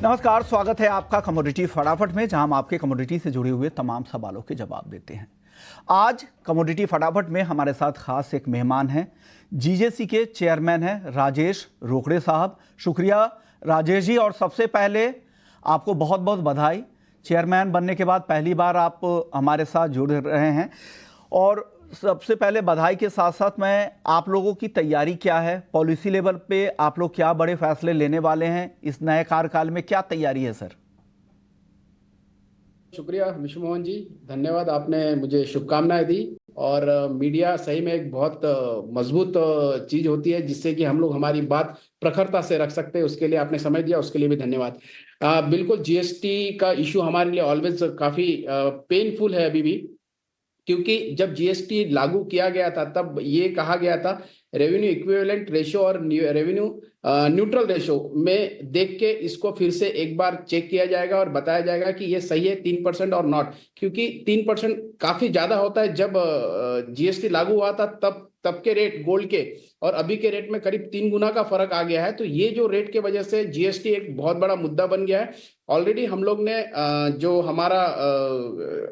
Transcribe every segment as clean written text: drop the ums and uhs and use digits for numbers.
नमस्कार, स्वागत है आपका कमोडिटी फटाफट में, जहां हम आपके कमोडिटी से जुड़े हुए तमाम सवालों के जवाब देते हैं। आज कमोडिटी फटाफट में हमारे साथ खास एक मेहमान हैं, जीजेसी के चेयरमैन हैं राजेश रोकड़े साहब। शुक्रिया राजेश जी, और सबसे पहले आपको बहुत बहुत बधाई। चेयरमैन बनने के बाद पहली बार आप हमारे साथ जुड़ रहे हैं, और सबसे पहले बधाई के साथ साथ मैं आप लोगों की तैयारी क्या है, पॉलिसी लेवल पे आप लोग क्या बड़े फैसले लेने वाले हैं इस नए कार्यकाल में, क्या तैयारी है सर? शुक्रिया विश्व मोहन जी, धन्यवाद। आपने मुझे शुभकामनाएं दी। और मीडिया सही में एक बहुत मजबूत चीज होती है, जिससे कि हम लोग हमारी बात प्रखरता से रख सकते हैं। उसके लिए आपने समय दिया, उसके लिए भी धन्यवाद। बिल्कुल, जीएसटी का इशू हमारे लिए ऑलवेज काफी पेनफुल है अभी भी, क्योंकि जब जीएसटी लागू किया गया था तब ये कहा गया था रेवेन्यू इक्विवेलेंट रेशियो और रेवेन्यू न्यूट्रल रेशियो में देख के इसको फिर से एक बार चेक किया जाएगा और बताया जाएगा कि ये सही है 3% और नॉट, क्योंकि 3% काफी ज्यादा होता है। जब जीएसटी लागू हुआ था तब के रेट गोल्ड के और अभी के रेट में करीब 3 गुना का फर्क आ गया है। तो ये जो रेट के वजह से जीएसटी एक बहुत बड़ा मुद्दा बन गया है। ऑलरेडी हम लोग ने जो हमारा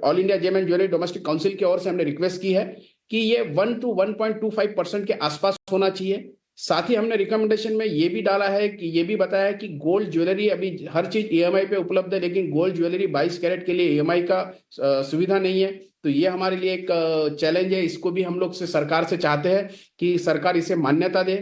all India gem and jewellery domestic council की ओर से हमने रिक्वेस्ट की है कि ये 1 to 1.25% के आसपास होना चाहिए। साथ ही हमने रिकमेंडेशन में ये भी डाला है कि ये भी बताया है कि गोल्ड ज्वेलरी, अभी हर चीज ईएमआई पे उपलब्ध है, लेकिन गोल्ड ज्वेलरी 22 कैरेट के लिए ईएमआई का सुविधा नहीं है। तो ये हमारे लिए एक चैलेंज है। इसको भी हम लोग से सरकार से चाहते हैं कि सरकार इसे मान्यता दे।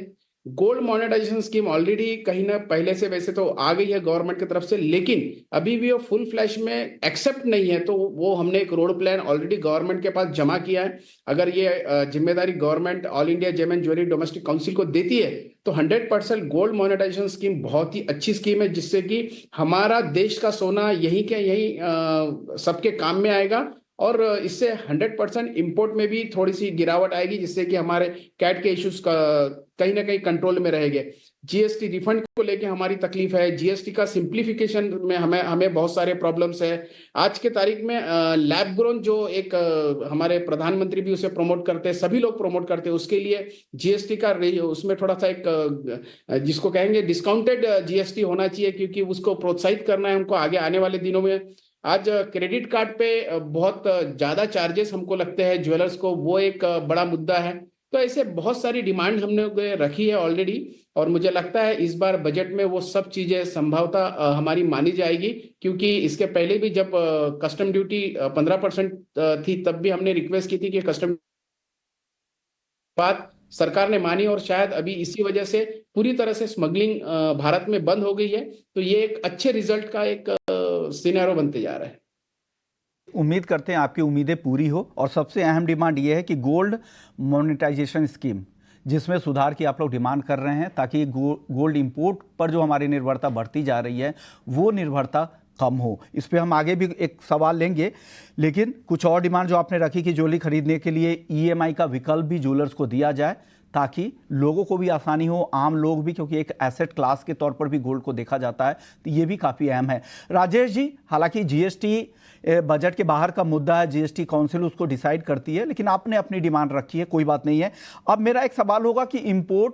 गोल्ड मोनेटाइजेशन स्कीम ऑलरेडी कहीं ना पहले से वैसे तो आ गई है गवर्नमेंट की तरफ से, लेकिन अभी भी वो फुल फ्लैश में एक्सेप्ट नहीं है। तो वो हमने एक रोड प्लान ऑलरेडी गवर्नमेंट के पास जमा किया है। अगर ये जिम्मेदारी government all India gem and jewellery domestic council को देती है तो 100% गोल्ड मोनेटाइजेशन स्कीम बहुत ही अच्छी स्कीम है, जिससे कि हमारा देश का सोना यहीं के यहीं सबके काम में आएगा। और इससे 100% इंपोर्ट में भी थोड़ी सी गिरावट आएगी, जिससे कि हमारे कैट के इश्यूज का कहीं ना कहीं कंट्रोल में रहेंगे। जीएसटी रिफंड को लेके हमारी तकलीफ है। जीएसटी का सिंप्लीफिकेशन में हमें हमें बहुत सारे प्रॉब्लम्स है। आज के तारीख में लैब ग्रोन जो एक हमारे प्रधानमंत्री भी उसे प्रमोट करते हैं, सभी लोग प्रमोट करते हैं, उसके लिए जीएसटी का उसमें थोड़ा सा एक जिसको कहेंगे डिस्काउंटेड जीएसटी होना चाहिए, क्योंकि उसको प्रोत्साहित करना है हमको आगे आने वाले दिनों में। आज क्रेडिट कार्ड पे बहुत ज्यादा चार्जेस हमको लगते हैं ज्वेलर्स को, वो एक बड़ा मुद्दा है। तो ऐसे बहुत सारी डिमांड हमने रखी है ऑलरेडी, और मुझे लगता है इस बार बजट में वो सब चीजें संभवतः हमारी मानी जाएगी। क्योंकि इसके पहले भी जब कस्टम ड्यूटी 15% थी, तब भी हमने रिक्वेस्ट की थी कि कस्टम बात सरकार ने मानी, और शायद अभी इसी वजह से पूरी तरह से स्मगलिंग भारत में बंद हो गई है। तो ये एक अच्छे रिजल्ट का एक सिनेरियो बनते जा रहा है। उम्मीद करते हैं आपकी उम्मीदें पूरी हो, और सबसे अहम डिमांड ये है कि गोल्ड मोनेटाइजेशन स्कीम, जिसमें सुधार की आप लोग डिमांड कर रहे हैं, ताकि गोल्ड इंपोर्ट पर जो हमारी निर्भरता बढ़ती जा रही है वो निर्भरता कम हो। इस पे हम आगे भी एक सवाल लेंगे, लेकिन कुछ और डिमांड जो आपने रखी कि ज्वेलरी खरीदने के लिए ईएमआई का विकल्प भी ज्वेलर्स को दिया जाए, ताकि लोगों को भी आसानी हो, आम लोग भी, क्योंकि एक एसेट क्लास के तौर पर भी गोल्ड को देखा जाता है, तो ये भी काफ़ी अहम है। राजेश जी, हालांकि जीएसटी बजट के बाहर का मुद्दा है, जीएसटी काउंसिल उसको डिसाइड करती है, लेकिन आपने अपनी डिमांड रखी है, कोई बात नहीं है। अब मेरा एक सवाल होगा कि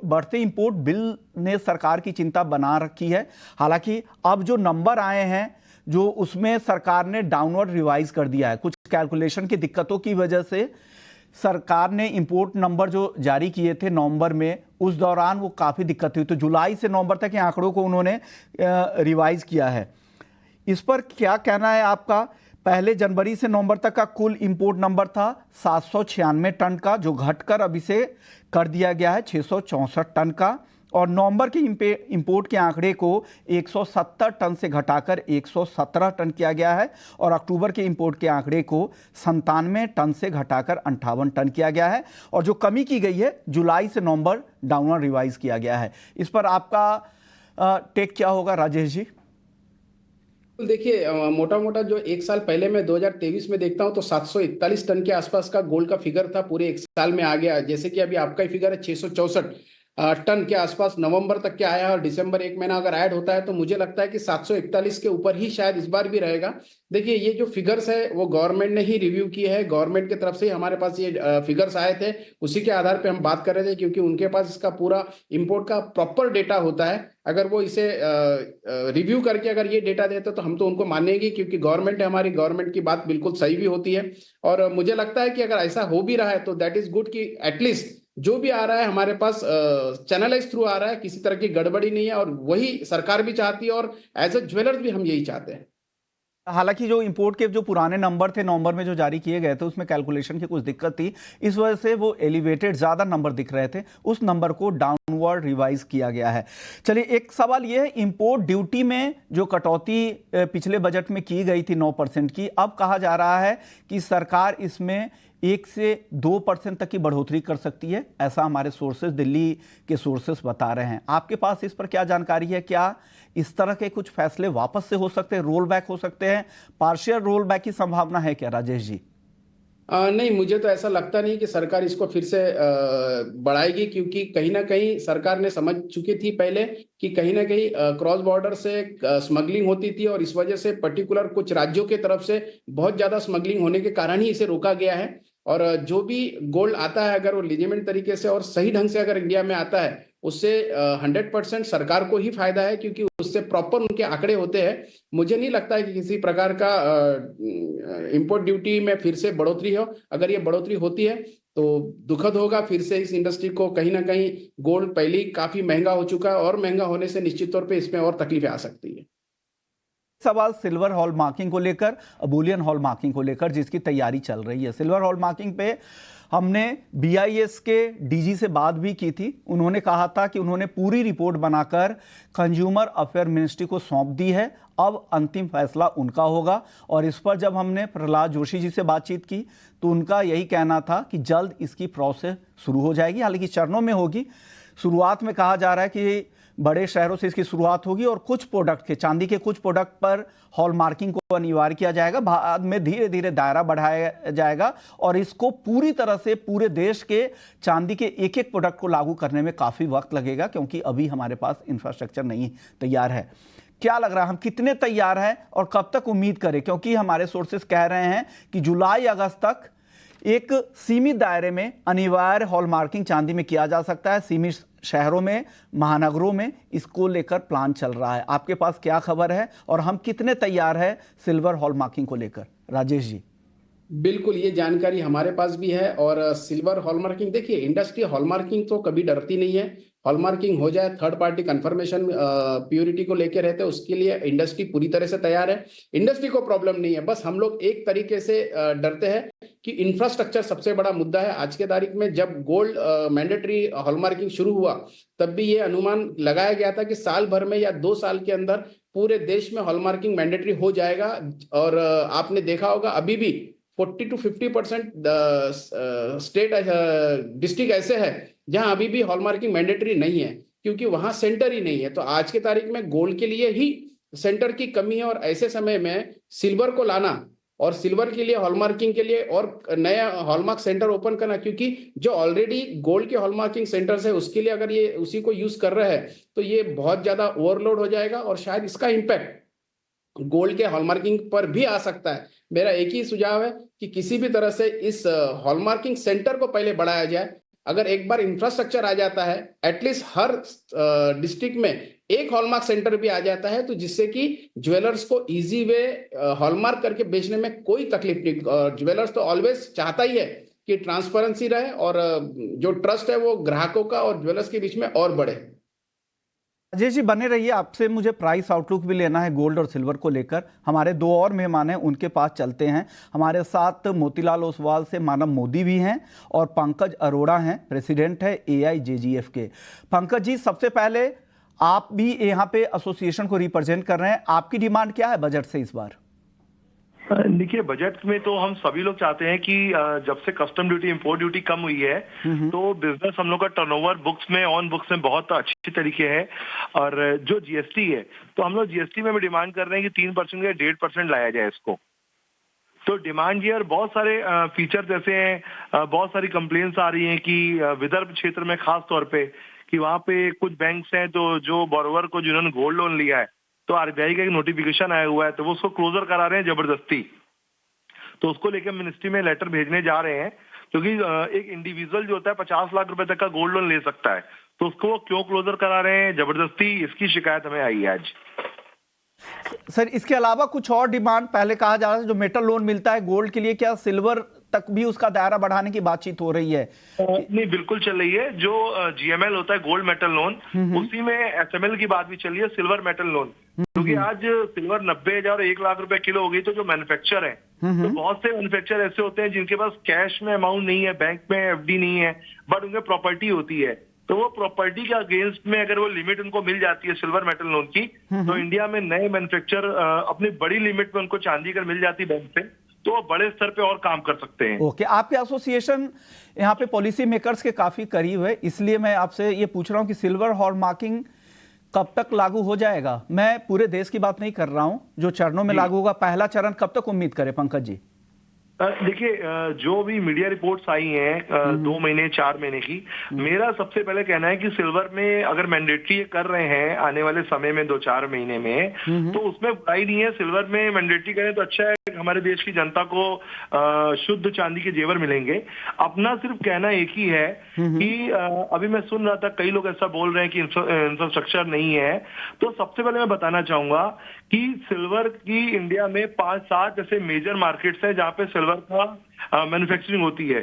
बढ़ते इंपोर्ट बिल ने सरकार की चिंता बना रखी है। हालांकि अब जो नंबर आए हैं, जो उसमें सरकार ने डाउनवर्ड रिवाइज कर दिया है, कुछ कैलकुलेशन की दिक्कतों की वजह से सरकार ने इंपोर्ट नंबर जो जारी किए थे नवंबर में, उस दौरान वो काफ़ी दिक्कत हुई, तो जुलाई से नवंबर तक के आंकड़ों को उन्होंने रिवाइज किया है। इस पर क्या कहना है आपका? पहले जनवरी से नवंबर तक का कुल इंपोर्ट नंबर था 796 टन का, जो घटकर अभी से कर दिया गया है 664 टन का, और नवंबर के इंपोर्ट के आंकड़े को 170 टन से घटाकर 117 टन किया गया है, और अक्टूबर के इंपोर्ट के आंकड़े को 97 टन से घटाकर 58 टन किया गया है, और जो कमी की गई है जुलाई से नवंबर डाउनवर्ड रिवाइज किया गया है। इस पर आपका टेक क्या होगा राजेश जी? देखिए, मोटा मोटा जो एक साल पहले मैं 2023 में देखता हूं तो 741 टन के आसपास का गोल्ड का फिगर था, पूरे एक साल में आ गया। जैसे कि अभी आपका ही फिगर है 664। टन के आसपास नवंबर तक के आया है, और दिसंबर एक महीना अगर ऐड होता है तो मुझे लगता है कि 741 के ऊपर ही शायद इस बार भी रहेगा। देखिए, ये जो फिगर्स है वो गवर्नमेंट ने ही रिव्यू किए हैं, गवर्नमेंट की तरफ से ही हमारे पास ये फिगर्स आए थे, उसी के आधार पे हम बात कर रहे थे, क्योंकि उनके पास इसका पूरा इंपोर्ट का प्रॉपर डेटा होता है। अगर वो इसे रिव्यू करके अगर ये डेटा देते तो हम तो उनको मानेंगे, क्योंकि गवर्नमेंट है हमारी, गवर्नमेंट की बात बिल्कुल सही भी होती है। और मुझे लगता है कि अगर ऐसा हो भी रहा है तो दैट इज गुड, कि एटलीस्ट जो भी आ रहा है हमारे पास चैनलाइज थ्रू आ रहा है, किसी तरह की गड़बड़ी नहीं है, और वही सरकार भी चाहती है, और एज ए ज्वेलर्स भी हम यही चाहते हैं। हालांकि जो इंपोर्ट के जो पुराने नंबर थे नवंबर में जो जारी किए गए थे उसमें कैलकुलेशन की कुछ दिक्कत थी, इस वजह से वो एलिवेटेड ज़्यादा नंबर दिख रहे थे, उस नंबर को डाउनवर्ड रिवाइज किया गया है। चलिए, एक सवाल ये है, इंपोर्ट ड्यूटी में जो कटौती पिछले बजट में की गई थी 9% की, अब कहा जा रहा है कि सरकार इसमें 1 से 2% तक की बढ़ोतरी कर सकती है, ऐसा हमारे सोर्सेज, दिल्ली के सोर्सेज बता रहे हैं। आपके पास इस पर क्या जानकारी है? क्या इस तरह के कुछ फैसले वापस से हो सकते हैं, रोल बैक हो सकते हैं? पार्शियल रोल बैक की संभावना है क्या, राजेश जी? नहीं, मुझे तो ऐसा लगता नहीं कि सरकार इसको फिर से बढ़ाएगी, क्योंकि कहीं ना कहीं सरकार ने समझ चुकी थी पहले कि कहीं ना कहीं क्रॉस बॉर्डर से स्मगलिंग होती थी, और इस वजह से पर्टिकुलर कुछ राज्यों के तरफ से बहुत ज्यादा स्मगलिंग होने के कारण ही इसे रोका गया है। और जो भी गोल्ड आता है, अगर वो लीजिमेंट तरीके से और सही ढंग से अगर इंडिया में आता है, उससे 100% सरकार को ही फायदा है, क्योंकि उससे प्रॉपर उनके आंकड़े होते हैं। मुझे नहीं लगता है कि किसी प्रकार का इंपोर्ट ड्यूटी में फिर से बढ़ोतरी हो। अगर ये बढ़ोतरी होती है तो दुखद होगा फिर से इस इंडस्ट्री को। कहीं ना कहीं गोल्ड पहले ही काफी महंगा हो चुका है, और महंगा होने से निश्चित तौर पे इसमें और तकलीफें आ सकती है। सवाल सिल्वर हॉल मार्किंग को लेकर, बुलियन हॉल मार्किंग को लेकर, जिसकी तैयारी चल रही है। सिल्वर हॉल मार्किंग पे हमने बीआईएस के डीजी से बात भी की थी, उन्होंने कहा था कि उन्होंने पूरी रिपोर्ट बनाकर कंज्यूमर अफेयर मिनिस्ट्री को सौंप दी है, अब अंतिम फैसला उनका होगा। और इस पर जब हमने प्रहलाद जोशी जी से बातचीत की तो उनका यही कहना था कि जल्द इसकी प्रोसेस शुरू हो जाएगी, हालांकि चरणों में होगी। शुरुआत में कहा जा रहा है कि बड़े शहरों से इसकी शुरुआत होगी और कुछ प्रोडक्ट के, चांदी के कुछ प्रोडक्ट पर हॉल मार्किंग को अनिवार्य किया जाएगा, बाद में धीरे धीरे दायरा बढ़ाया जाएगा और इसको पूरी तरह से पूरे देश के चांदी के एक एक प्रोडक्ट को लागू करने में काफ़ी वक्त लगेगा, क्योंकि अभी हमारे पास इंफ्रास्ट्रक्चर नहीं तैयार है। क्या लग रहा है, हम कितने तैयार हैं और कब तक उम्मीद करें? क्योंकि हमारे सोर्सेस कह रहे हैं कि जुलाई अगस्त तक एक सीमित दायरे में अनिवार्य हॉलमार्किंग चांदी में किया जा सकता है। सीमित शहरों में, महानगरों में इसको लेकर प्लान चल रहा है। आपके पास क्या खबर है और हम कितने तैयार हैं सिल्वर हॉलमार्किंग को लेकर, राजेश जी? बिल्कुल, ये जानकारी हमारे पास भी है। और सिल्वर हॉलमार्किंग, देखिए, इंडस्ट्री हॉलमार्किंग तो कभी डरती नहीं है। हॉलमार्किंग हो जाए, थर्ड पार्टी कंफर्मेशन प्योरिटी को लेकर रहते हैं, उसके लिए इंडस्ट्री पूरी तरह से तैयार है। इंडस्ट्री को प्रॉब्लम नहीं है, बस हम लोग एक तरीके से डरते हैं कि इंफ्रास्ट्रक्चर सबसे बड़ा मुद्दा है। आज के तारीख में जब गोल्ड मैंडेटरी हॉलमार्किंग शुरू हुआ, तब भी ये अनुमान लगाया गया था कि साल भर में या 2 साल के अंदर पूरे देश में हॉलमार्किंग मैंडेटरी हो जाएगा। और आपने देखा होगा अभी भी 40 to 50% स्टेट डिस्ट्रिक्ट ऐसे है जहां अभी भी हॉलमार्किंग मैंडेटरी नहीं है, क्योंकि वहां सेंटर ही नहीं है। तो आज के तारीख में गोल्ड के लिए ही सेंटर की कमी है, और ऐसे समय में सिल्वर को लाना और सिल्वर के लिए हॉलमार्किंग के लिए और नया हॉलमार्क सेंटर ओपन करना, क्योंकि जो ऑलरेडी गोल्ड के हॉलमार्किंग सेंटर्स है उसके लिए अगर ये उसी को यूज कर रहे हैं तो ये बहुत ज्यादा ओवरलोड हो जाएगा, और शायद इसका इम्पैक्ट गोल्ड के हॉलमार्किंग पर भी आ सकता है। मेरा एक ही सुझाव है कि किसी भी तरह से इस हॉलमार्किंग सेंटर को पहले बढ़ाया जाए। अगर एक बार इंफ्रास्ट्रक्चर आ जाता है, एटलीस्ट हर डिस्ट्रिक्ट में एक हॉलमार्क सेंटर भी आ जाता है, तो जिससे कि ज्वेलर्स को इजी वे हॉलमार्क करके बेचने में कोई तकलीफ नहीं। ज्वेलर्स तो ऑलवेज चाहता ही है कि ट्रांसपेरेंसी रहे, और जो ट्रस्ट है वो ग्राहकों का और ज्वेलर्स के बीच में और बढ़े। अजय जी बने रहिए, आपसे मुझे प्राइस आउटलुक भी लेना है गोल्ड और सिल्वर को लेकर। हमारे दो और मेहमान हैं, उनके पास चलते हैं। हमारे साथ मोतीलाल ओसवाल से मानव मोदी भी हैं और पंकज अरोड़ा हैं, प्रेसिडेंट है AIJGF के। पंकज जी, सबसे पहले आप भी यहाँ पे एसोसिएशन को रिप्रेजेंट कर रहे हैं, आपकी डिमांड क्या है बजट से इस बार? देखिए, बजट में तो हम सभी लोग चाहते हैं कि जब से कस्टम ड्यूटी, इंपोर्ट ड्यूटी कम हुई है, तो बिजनेस हम लोग का टर्नओवर बुक्स में, ऑन बुक्स में बहुत अच्छी तरीके है। और जो जीएसटी है, तो हम लोग जीएसटी में भी डिमांड कर रहे हैं कि 3% या 1.5% लाया जाए इसको। तो डिमांड ये, और बहुत सारे फीचर जैसे हैं, बहुत सारी कंप्लेंट्स आ रही हैं कि विदर्भ क्षेत्र में खास तौर पे कि वहां पे कुछ बैंक्स हैं तो जो बोरोवर को जिन्होंने गोल्ड लोन लिया है तो आरबीआई का एक नोटिफिकेशन आया हुआ है तो वो उसको क्लोजर करा रहे हैं जबरदस्ती। तो उसको लेकर मिनिस्ट्री में लेटर भेजने जा रहे हैं क्योंकि एक इंडिविजुअल जो होता है 50 लाख रुपए तक का गोल्ड लोन ले सकता है, तो उसको वो क्यों क्लोजर करा रहे हैं जबरदस्ती, इसकी शिकायत हमें आई है आज। सर इसके अलावा कुछ और डिमांड पहले कहा जा रहा था जो मेटल लोन मिलता है गोल्ड के लिए, क्या सिल्वर तक भी उसका दायरा बढ़ाने की बातचीत हो रही है? नहीं, बिल्कुल चल रही है। जो जीएमएल होता है गोल्ड मेटल लोन, उसी में एसएमएल की बात भी चल रही है, सिल्वर मेटल लोन। क्योंकि आज सिल्वर 90,000 और 1 लाख रुपए किलो हो गई, तो जो मैन्युफैक्चर है तो बहुत से मैन्युफैक्चर ऐसे होते हैं जिनके पास कैश में अमाउंट नहीं है, बैंक में एफडी नहीं है, बट उनके प्रॉपर्टी होती है। तो वो प्रॉपर्टी के अगेंस्ट में अगर वो लिमिट उनको मिल जाती है सिल्वर मेटल लोन की, तो इंडिया में नए मैन्युफैक्चर अपनी बड़ी लिमिट में उनको चांदी अगर मिल जाती है बैंक से, तो वो बड़े स्तर पे और काम कर सकते हैं। ओके, आपके एसोसिएशन यहाँ पे पॉलिसी मेकर्स के काफी करीब है, इसलिए मैं आपसे ये पूछ रहा हूँ कि सिल्वर हॉलमार्किंग कब तक लागू हो जाएगा? मैं पूरे देश की बात नहीं कर रहा हूँ, जो चरणों में लागू होगा, पहला चरण कब तक उम्मीद करें पंकज जी? देखिए, जो भी मीडिया रिपोर्ट्स आई हैं 2 महीने 4 महीने की, मेरा सबसे पहले कहना है कि सिल्वर में अगर मैंडेटरी कर रहे हैं आने वाले समय में 2-4 महीने में, तो उसमें बुराई नहीं है। सिल्वर में मैंडेटरी करें तो अच्छा है, हमारे देश की जनता को शुद्ध चांदी के जेवर मिलेंगे। अपना सिर्फ कहना एक ही है कि अभी मैं सुन रहा था कई लोग ऐसा बोल रहे हैं कि इंफ्रास्ट्रक्चर नहीं है, तो सबसे पहले मैं बताना चाहूंगा कि सिल्वर की इंडिया में 5-7 ऐसे मेजर मार्केट्स हैं जहां पे सिल्वर का मैन्युफैक्चरिंग होती है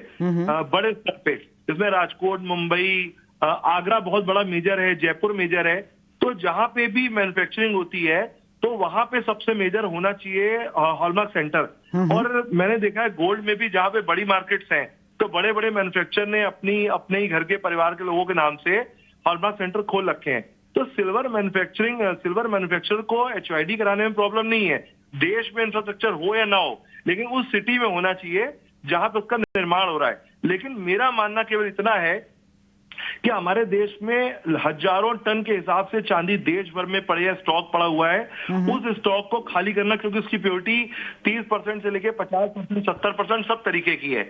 बड़े स्तर पे, जिसमें राजकोट, मुंबई, आगरा बहुत बड़ा मेजर है, जयपुर मेजर है। तो जहां पे भी मैन्युफैक्चरिंग होती है तो वहां पे सबसे मेजर होना चाहिए हॉलमार्क सेंटर। और मैंने देखा है गोल्ड में भी जहां पे बड़ी मार्केट्स हैं तो बड़े बड़े मैन्युफैक्चरर ने अपने ही घर के परिवार के लोगों के नाम से हॉलमार्क सेंटर खोल रखे हैं। तो सिल्वर मैन्युफैक्चरर को एचओआईडी कराने में प्रॉब्लम नहीं है, देश में इंफ्रास्ट्रक्चर हो या ना हो, लेकिन उस सिटी में होना चाहिए जहां पे उसका निर्माण हो रहा है। लेकिन मेरा मानना केवल इतना है कि हमारे देश में हजारों टन के हिसाब से चांदी देश भर में पड़े है, स्टॉक पड़ा हुआ है। उस स्टॉक को खाली करना, क्योंकि उसकी प्योरिटी 30% से लेके 50%, 70% सब तरीके की है।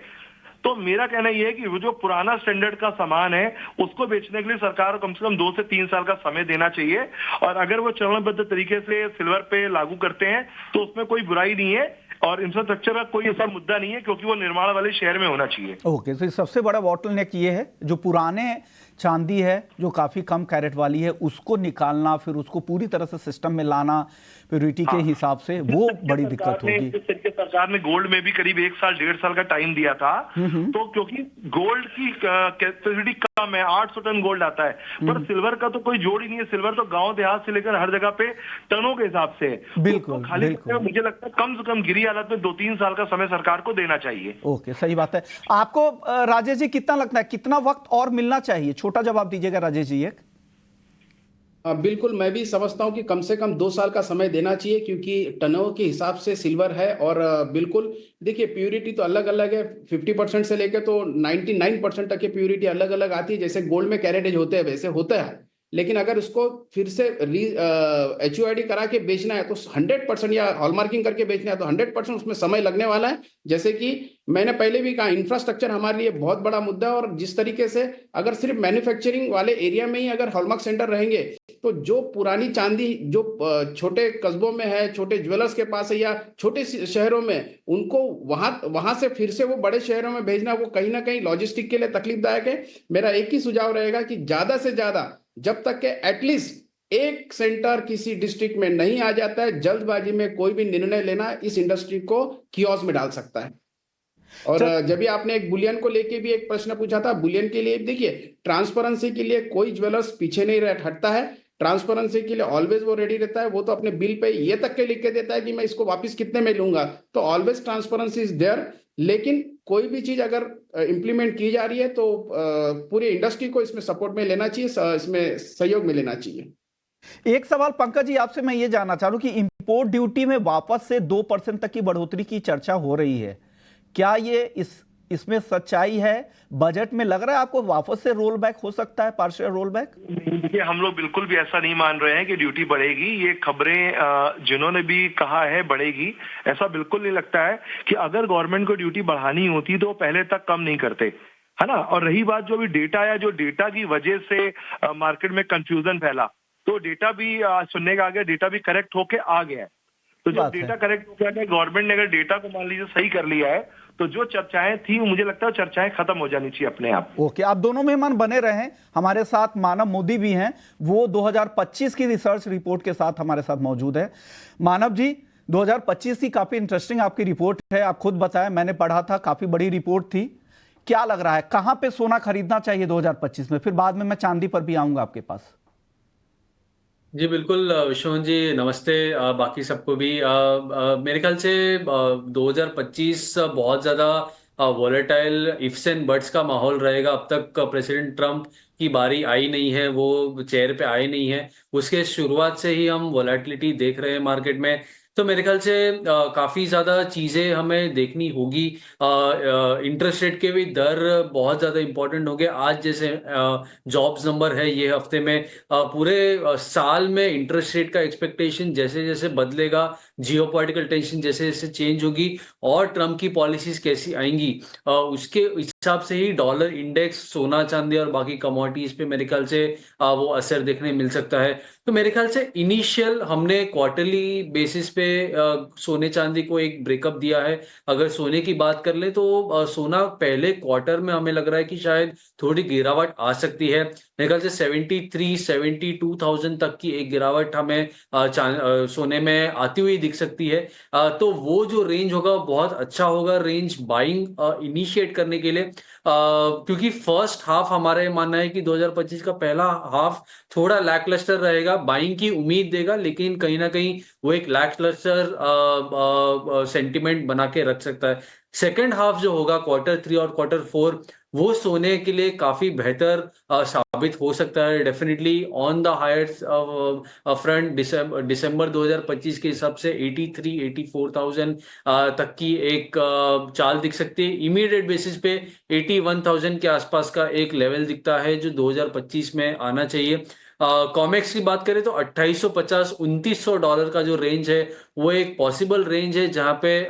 तो मेरा कहना यह है कि वो जो पुराना स्टैंडर्ड का सामान है उसको बेचने के लिए सरकार को कम से कम 2 से 3 साल का समय देना चाहिए। और अगर वो चरणबद्ध तरीके से सिल्वर पे लागू करते हैं तो उसमें कोई बुराई नहीं है और इंफ्रास्ट्रक्चर का कोई ऐसा मुद्दा नहीं है, क्योंकि वो निर्माण वाले शहर में होना चाहिए। ओके, तो सबसे बड़ा बॉटलनेक ये है जो पुराने चांदी है जो काफी कम कैरेट वाली है उसको निकालना, फिर उसको पूरी तरह से सिस्टम में लाना प्योरिटी के हिसाब से, वो बड़ी दिक्कत होगी। जिस तरीके सरकार ने गोल्ड में भी करीब 1 साल 1.5 साल का टाइम दिया था, तो क्योंकि गोल्ड की कैपेसिटी कम है, 800 टन गोल्ड आता है, पर सिल्वर का तो कोई जोड़ ही नहीं है। सिल्वर तो गांव देहात से लेकर हर जगह पे टनों के हिसाब से है। बिल्कुल, खाली करने में मुझे लगता है कम से कम गिरी हालत में 2-3 साल का समय सरकार को देना चाहिए। ओके, सही बात है। आपको राजेश जी कितना लगता है, कितना वक्त और मिलना चाहिए? छोटा जवाब दीजिएगा राजेश जी एक। बिल्कुल, मैं भी समझता हूं कि कम से कम 2 साल का समय देना चाहिए, क्योंकि टनों के हिसाब से सिल्वर है। और बिल्कुल देखिए, प्यूरिटी तो अलग अलग है, 50% से लेकर तो 99% तक की प्यूरिटी अलग अलग आती है। जैसे गोल्ड में कैरेटेज होते हैं वैसे होता है, लेकिन अगर उसको फिर से एचओआईडी करा के बेचना है तो 100%, या हॉलमार्किंग करके बेचना है तो 100% उसमें समय लगने वाला है। जैसे कि मैंने पहले भी कहा, इंफ्रास्ट्रक्चर हमारे लिए बहुत बड़ा मुद्दा है। और जिस तरीके से अगर सिर्फ मैन्युफैक्चरिंग वाले एरिया में ही अगर हॉलमार्क सेंटर रहेंगे तो जो पुरानी चांदी जो छोटे कस्बों में है, छोटे ज्वेलर्स के पास है, या छोटे शहरों में, उनको वहां से फिर से वो बड़े शहरों में भेजना, वो कहीं ना कहीं लॉजिस्टिक के लिए तकलीफदायक है। मेरा एक ही सुझाव रहेगा कि ज्यादा से ज्यादा, जब तक के एटलीस्ट एक सेंटर किसी डिस्ट्रिक्ट में नहीं आ जाता है, जल्दबाजी में कोई भी निर्णय लेना इस इंडस्ट्री को कियोस्क में डाल सकता है। और जब भी आपने एक बुलियन को लेके भी एक प्रश्न पूछा था, बुलियन के लिए देखिए, ट्रांसपेरेंसी के लिए कोई ज्वेलर्स पीछे नहीं हटता है। ट्रांसपेरेंसी के लिए ऑलवेज वो रेडी रहता है। वो तो अपने बिल पे ये तक के लिख के देता है कि मैं इसको वापस कितने में लूंगा, तो ऑलवेज ट्रांसपेरेंसी इज देयर। लेकिन कोई भी चीज अगर इंप्लीमेंट की जा रही है तो पूरी इंडस्ट्री को इसमें सपोर्ट में लेना चाहिए, इसमें सहयोग में लेना चाहिए। एक सवाल पंकज जी आपसे मैं ये जानना चाह रहा हूं कि इंपोर्ट ड्यूटी में वापस से 2% तक की बढ़ोतरी की चर्चा हो रही है, क्या ये इसमें सच्चाई है? बजट में लग रहा है आपको वापस से रोल बैक हो सकता है, पार्शियल रोल बैक? देखिए, हम लोग बिल्कुल भी ऐसा नहीं मान रहे हैं कि ड्यूटी बढ़ेगी। ये खबरें जिन्होंने भी कहा है बढ़ेगी, ऐसा बिल्कुल नहीं लगता है। कि अगर गवर्नमेंट को ड्यूटी बढ़ानी होती तो पहले तक कम नहीं करते। है ना। और रही बात जो अभी डेटा है, जो डेटा की वजह से मार्केट में कंफ्यूजन फैला, तो डेटा भी सुनने का आ गया, डेटा भी करेक्ट होके आ गया है। तो जब बात है। डेटा करेक्ट हो गया है, गवर्नमेंट ने अगर डेटा को मान लीजिए सही कर लिया है, तो जो चर्चाएं थी मुझे लगता है चर्चाएं खत्म हो जानी चाहिए अपने आप। ओके, आप दोनों मेहमान बने रहें। हमारे साथ मानव मोदी भी हैं, वो 2025 की रिसर्च रिपोर्ट के साथ हमारे साथ मौजूद है। मानव जी, 2025 की काफी इंटरेस्टिंग आपकी रिपोर्ट है, आप खुद बताएं, मैंने पढ़ा था, काफी बड़ी रिपोर्ट थी। क्या लग रहा है, कहां पे सोना खरीदना चाहिए 2025 में? फिर बाद में मैं चांदी पर भी आऊंगा आपके पास। जी बिल्कुल विश्वनाथ जी नमस्ते। बाकी सबको भी मेरे ख्याल से 2025 बहुत ज़्यादा वॉलेटाइल इफ्स एंड बट्स का माहौल रहेगा। अब तक प्रेसिडेंट ट्रम्प की बारी आई नहीं है, वो चेयर पे आए नहीं है, उसके शुरुआत से ही हम वॉलेटिलिटी देख रहे हैं मार्केट में। तो मेरे ख्याल से काफ़ी ज़्यादा चीज़ें हमें देखनी होगी। इंटरेस्ट रेट के भी दर बहुत ज़्यादा इंपॉर्टेंट होंगे। आज जैसे जॉब्स नंबर है ये हफ्ते में, पूरे साल में इंटरेस्ट रेट का एक्सपेक्टेशन जैसे जैसे बदलेगा, जियोपॉलिटिकल टेंशन जैसे जैसे चेंज होगी और ट्रम्प की पॉलिसीज कैसी आएंगी, उसके हिसाब से ही डॉलर इंडेक्स, सोना चांदी और बाकी कमोडिटीज पे मेरे ख्याल से वो असर देखने मिल सकता है। तो मेरे ख्याल से इनिशियल हमने क्वार्टरली बेसिस पे सोने चांदी को एक ब्रेकअप दिया है। अगर सोने की बात कर ले तो सोना पहले क्वार्टर में हमें लग रहा है कि शायद थोड़ी गिरावट आ सकती है। मेरे ख्याल से 73-72,000 तक की एक गिरावट हमें सोने में आती हुई दिख सकती है। तो वो जो रेंज होगा बहुत अच्छा होगा रेंज बाइंग इनिशिएट करने के लिए, क्योंकि फर्स्ट हाफ हमारा ये मानना है कि 2025 का पहला हाफ थोड़ा लैकलस्टर रहेगा, बाइंग की उम्मीद देगा, लेकिन कहीं ना कहीं वो एक लैकलस्टर सेंटिमेंट बना के रख सकता है। सेकेंड हाफ जो होगा Q3 और Q4, वो सोने के लिए काफी बेहतर साबित हो सकता है। Definitely on the higher front दिसंबर 2025 के हिसाब से 83-84,000 तक की एक चाल दिख सकती है। इमीडिएट बेसिस पे 81,000 के आसपास का एक लेवल दिखता है जो 2025 में आना चाहिए। कॉमेक्स की बात करें तो $2850-2900 का जो रेंज है वो एक पॉसिबल रेंज है, जहां पे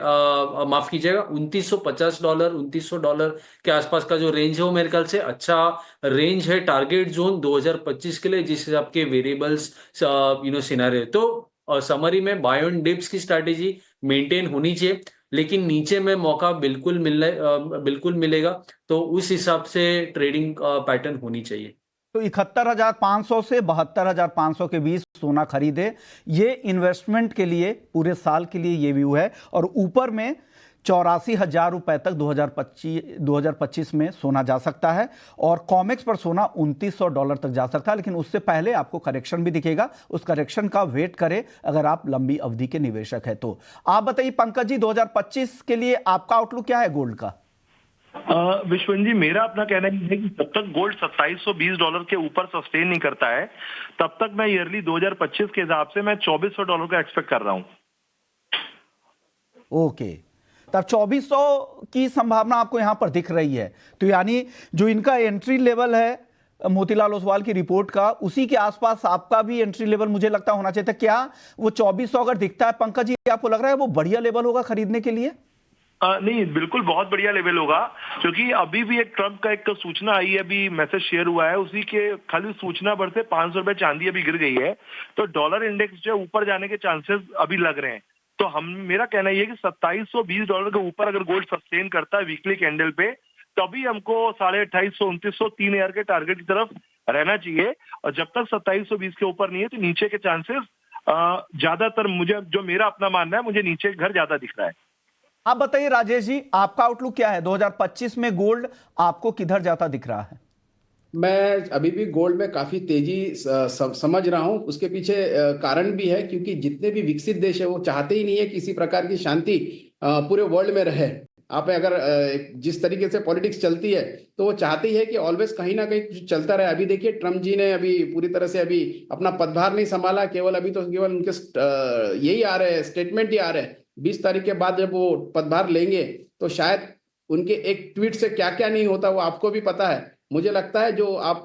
माफ कीजिएगा $2950 $2900 के आसपास का जो रेंज है वो मेरे ख्याल से अच्छा रेंज है, टारगेट जोन 2025 के लिए, जिस हिसाब के वेरिएबल्स सिनेरियो। तो समरी में बाय ऑन डिप्स की स्ट्रैटेजी मेंटेन होनी चाहिए, लेकिन नीचे में मौका बिल्कुल मिलेगा, तो उस हिसाब से ट्रेडिंग पैटर्न होनी चाहिए। तो 71,500 से 72,500 के बीच सोना खरीदे, ये इन्वेस्टमेंट के लिए पूरे साल के लिए ये व्यू है। और ऊपर में 84,000 रुपए तक 2025 में सोना जा सकता है, और कॉमेक्स पर सोना $2900 तक जा सकता है। लेकिन उससे पहले आपको करेक्शन भी दिखेगा, उस करेक्शन का वेट करें अगर आप लंबी अवधि के निवेशक है तो। आप बताइए पंकज जी, 2025 के लिए आपका आउटलुक क्या है गोल्ड का? विश्वन जी, मेरा अपना कहना ये है कि जब तक गोल्ड $2720 के ऊपर सस्टेन नहीं करता है, तब तक मैं ईयरली 2025 के हिसाब से मैं $2400 का एक्सपेक्ट कर रहा हूं। ओके, तब 2400 की संभावना आपको यहां पर दिख रही है। तो यानी जो इनका एंट्री लेवल है मोतीलाल ओसवाल की रिपोर्ट का, उसी के आसपास आपका भी एंट्री लेवल मुझे लगता होना चाहिए था। क्या वो 2400 अगर दिखता है पंकज जी, आपको लग रहा है वो बढ़िया लेवल होगा खरीदने के लिए? नहीं, बिल्कुल बहुत बढ़िया लेवल होगा, क्योंकि अभी भी एक ट्रम्प का एक सूचना आई है, अभी मैसेज शेयर हुआ है, उसी के खाली सूचना पर से ₹500 चांदी अभी गिर गई है। तो डॉलर इंडेक्स जो ऊपर जाने के चांसेस अभी लग रहे हैं। तो मेरा कहना यह है कि $2720 के ऊपर अगर गोल्ड सस्टेन करता है वीकली कैंडल पे, तभी हमको 2850, 2900, 3000 के टारगेट की तरफ रहना चाहिए। और जब तक 2720 के ऊपर नहीं है तो नीचे के चांसेस ज्यादातर, मुझे जो मेरा अपना मानना है, मुझे नीचे घर ज्यादा दिख रहा है। आप बताइए राजेश जी, आपका आउटलुक क्या है? 2025 में गोल्ड आपको किधर जाता दिख रहा है? मैं अभी भी गोल्ड में काफी तेजी समझ रहा हूं। उसके पीछे कारण भी है, क्योंकि जितने भी विकसित देश है वो चाहते ही नहीं है किसी प्रकार की शांति पूरे वर्ल्ड में रहे। आप अगर जिस तरीके से पॉलिटिक्स चलती है तो वो चाहते ही है कि ऑलवेज कहीं ना कहीं कुछ चलता रहे। अभी देखिए ट्रम्प जी ने अभी पूरी तरह से अभी अपना पदभार नहीं संभाला, अभी तो केवल उनके यही आ रहे हैं, स्टेटमेंट ही आ रहे हैं। 20 तारीख के बाद जब वो पदभार लेंगे तो शायद उनके एक ट्वीट से क्या क्या नहीं होता वो आपको भी पता है। मुझे लगता है जो आप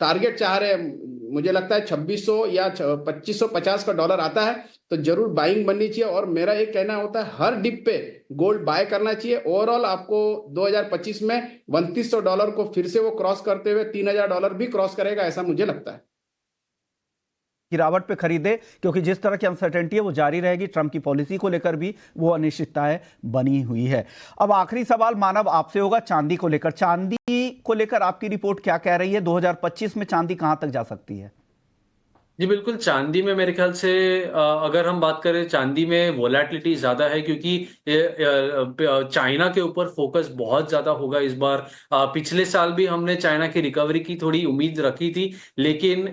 टारगेट चाह रहे हैं मुझे लगता है 2600 या 2550 का डॉलर आता है तो जरूर बाइंग बननी चाहिए। और मेरा एक कहना होता है हर डिप पे गोल्ड बाय करना चाहिए। ओवरऑल आपको 2025 में $3200 को फिर से वो क्रॉस करते हुए $3000 भी क्रॉस करेगा, ऐसा मुझे लगता है। गिरावट पे खरीदे, क्योंकि जिस तरह की अनसर्टेनिटी है वो जारी रहेगी। ट्रंप की पॉलिसी को लेकर भी वो अनिश्चितताएं बनी हुई है। अब आखिरी सवाल मानव आपसे होगा चांदी को लेकर। चांदी को लेकर आपकी रिपोर्ट क्या कह रही है? 2025 में चांदी कहां तक जा सकती है? जी बिल्कुल, चांदी में मेरे ख्याल से अगर हम बात करें, चांदी में वोलेटिलिटी ज्यादा है क्योंकि चाइना के ऊपर फोकस बहुत ज्यादा होगा इस बार। पिछले साल भी हमने चाइना की रिकवरी की थोड़ी उम्मीद रखी थी, लेकिन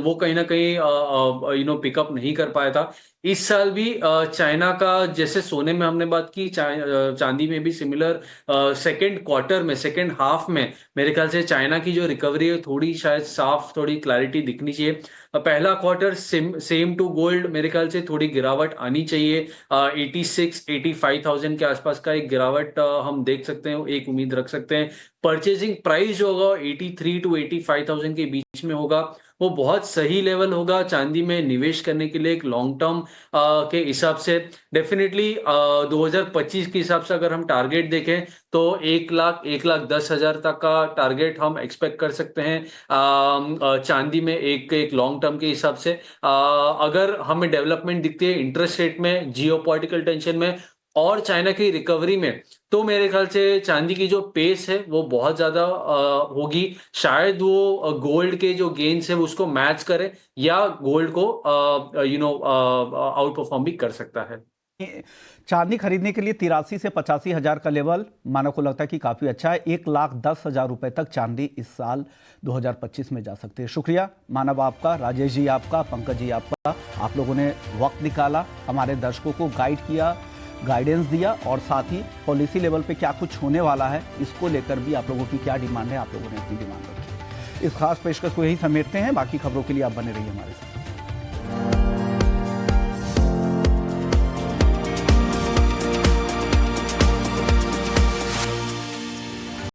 वो कहीं ना कहीं पिकअप नहीं कर पाया था। इस साल भी चाइना का, जैसे सोने में हमने बात की, चांदी में भी सिमिलर सेकेंड क्वार्टर में, सेकेंड हाफ में मेरे ख्याल से चाइना की जो रिकवरी है थोड़ी शायद साफ, थोड़ी क्लैरिटी दिखनी चाहिए। पहला क्वार्टर सेम टू गोल्ड मेरे ख्याल से थोड़ी गिरावट आनी चाहिए। 86-85,000 के आसपास का एक गिरावट हम देख सकते हैं, एक उम्मीद रख सकते हैं। परचेजिंग प्राइस जो होगा 83-85,000 के बीच में होगा, वो बहुत सही लेवल होगा चांदी में निवेश करने के लिए एक लॉन्ग टर्म के हिसाब से। डेफिनेटली 2025 के हिसाब से अगर हम टारगेट देखें तो 1,10,000 तक का टारगेट हम एक्सपेक्ट कर सकते हैं चांदी में एक लॉन्ग टर्म के हिसाब से। अगर हमें डेवलपमेंट दिखती है इंटरेस्ट रेट में, जियोपॉलिटिकल टेंशन में और चाइना की रिकवरी में, तो मेरे ख्याल से चांदी की जो पेस है वो बहुत ज्यादा होगी। शायद वो गोल्ड के जो गेन्स है उसको मैच करे या गोल्ड को आउट परफॉर्म भी कर सकता है। चांदी खरीदने के लिए 83 से 85 हजार का लेवल मानव को लगता है कि काफी अच्छा है। 1,10,000 रुपए तक चांदी इस साल 2025 में जा सकती है। शुक्रिया मानव आपका, राजेश जी आपका, पंकज जी आपका। आप लोगों ने वक्त निकाला, हमारे दर्शकों को गाइड किया, गाइडेंस दिया, और साथ ही पॉलिसी लेवल पे क्या कुछ होने वाला है इसको लेकर भी आप लोगों की क्या डिमांड है, आप लोगों ने अपनी डिमांड रखी। इस खास पेशकश को यही समेटते हैं। बाकी खबरों के लिए आप बने रहिए हमारे साथ।